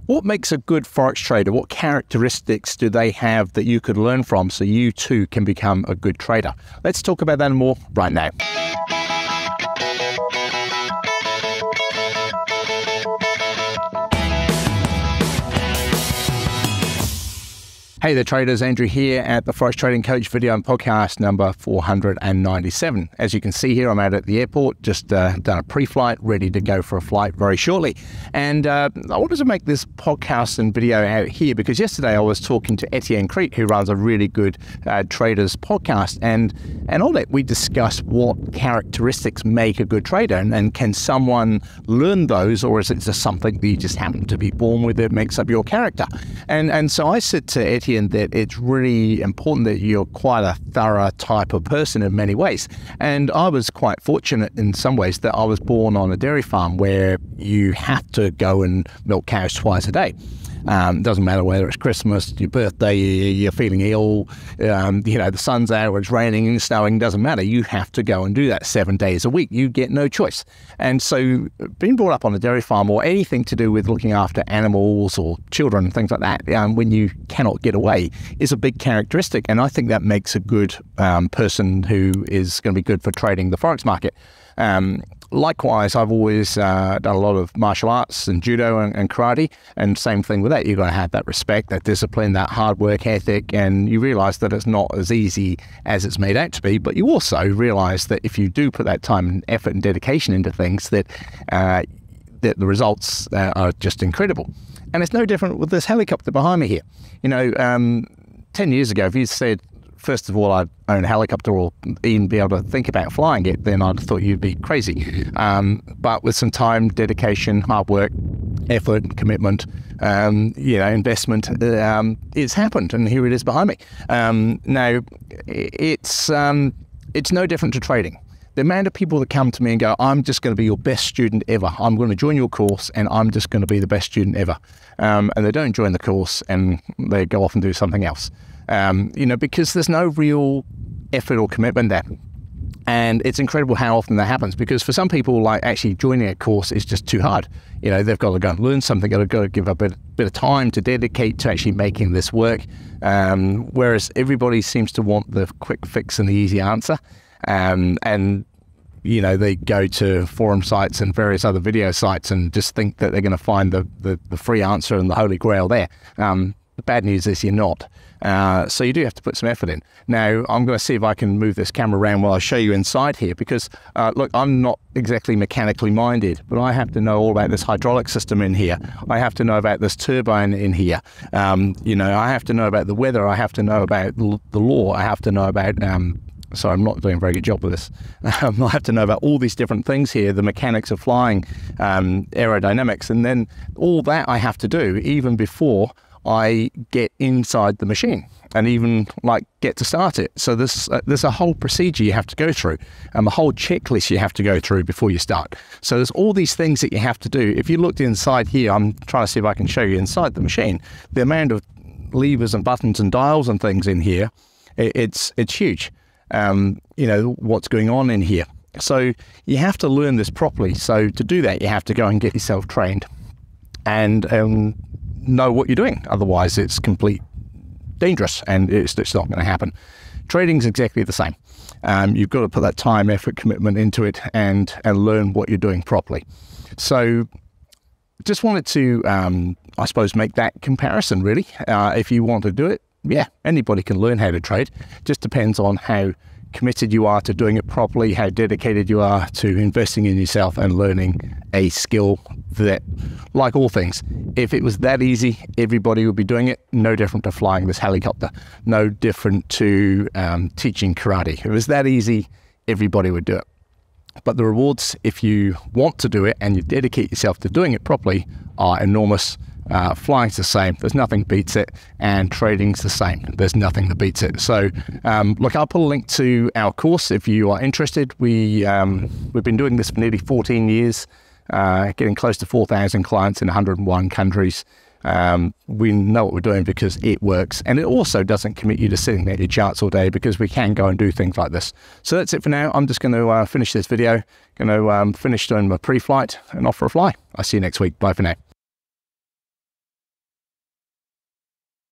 What makes a good Forex trader? What characteristics do they have that you could learn from so you too can become a good trader? Let's talk about that and more right now. Hey there traders, Andrew here at the Forex Trading Coach video and podcast number 497. As you can see here, I'm out at the airport, just done a pre-flight, ready to go for a flight very shortly. And I wanted to make this podcast and video out here because yesterday I was talking to Etienne Crete, who runs a really good traders podcast. And all that we discussed what characteristics make a good trader and can someone learn those, or is it just something that you just happen to be born with that makes up your character? And so I said to Etienne that it's really important that you're quite a thorough type of person in many ways. And I was quite fortunate in some ways that I was born on a dairy farm where you have to go and milk cows twice a day. Doesn't matter whether it's Christmas, your birthday, you're feeling ill, the sun's out or it's raining and snowing, doesn't matter. You have to go and do that 7 days a week. You get no choice. And so being brought up on a dairy farm or anything to do with looking after animals or children and things like that, when you cannot get away, is a big characteristic. And I think that makes a good person who is going to be good for trading the Forex market. Likewise, I've always done a lot of martial arts and judo and karate, and same thing with that. You've got to have that respect, that discipline, that hard work ethic, and you realize that it's not as easy as it's made out to be, but you also realize that if you do put that time and effort and dedication into things, that the results are just incredible. And it's no different with this helicopter behind me here. 10 years ago, if you said, first of all, I'd own a helicopter or even be able to think about flying it, then I'd have thought you'd be crazy. But with some time, dedication, hard work, effort, commitment, investment, it's happened, and here it is behind me. Now, it's no different to trading. The amount of people that come to me and go, I'm just going to be your best student ever. I'm going to join your course and I'm just going to be the best student ever. And they don't join the course and they go off and do something else. Because there's no real effort or commitment there. And it's incredible how often that happens, because for some people, like, actually joining a course is just too hard. They've got to go and learn something, they've got to give a bit of time to dedicate to actually making this work. Whereas everybody seems to want the quick fix and the easy answer. They go to forum sites and various other video sites and just think that they're going to find the free answer and the holy grail there. The bad news is you're not. So you do have to put some effort in. Now, I'm going to see if I can move this camera around while I show you inside here, because, look, I'm not exactly mechanically minded, but I have to know all about this hydraulic system in here. I have to know about this turbine in here. I have to know about the weather. I have to know about the law. I have to know about... Sorry, I'm not doing a very good job with this. I have to know about all these different things here, the mechanics of flying, aerodynamics, and then all that I have to do even before I get inside the machine and even get to start it. So there's a whole procedure you have to go through, and a whole checklist you have to go through before you start. So there's all these things that you have to do. If you looked inside here, I'm trying to see if I can show you inside the machine, the amount of levers and buttons and dials and things in here, it's huge. What's going on in here. So you have to learn this properly. So to do that, you have to go and get yourself trained and know what you're doing. Otherwise, it's complete dangerous and it's not going to happen. Trading's exactly the same. You've got to put that time, effort, commitment into it and learn what you're doing properly. So just wanted to, I suppose, make that comparison, really. If you want to do it, yeah, anybody can learn how to trade. Just depends on how committed you are to doing it properly, how dedicated you are to investing in yourself and learning a skill that, like all things, if it was that easy, everybody would be doing it. No different to flying this helicopter. No different to teaching karate. If it was that easy, everybody would do it. But the rewards, if you want to do it and you dedicate yourself to doing it properly, are enormous. Flying's the same. There's nothing beats it, and trading's the same. There's nothing that beats it. So, look, I'll put a link to our course if you are interested. We've been doing this for nearly 14 years, getting close to 4,000 clients in 101 countries. We know what we're doing because it works, and it also doesn't commit you to sitting there at your charts all day, because we can go and do things like this. So that's it for now. I'm just going to finish this video, finish doing my pre-flight and off for a fly. I'll see you next week. Bye for now.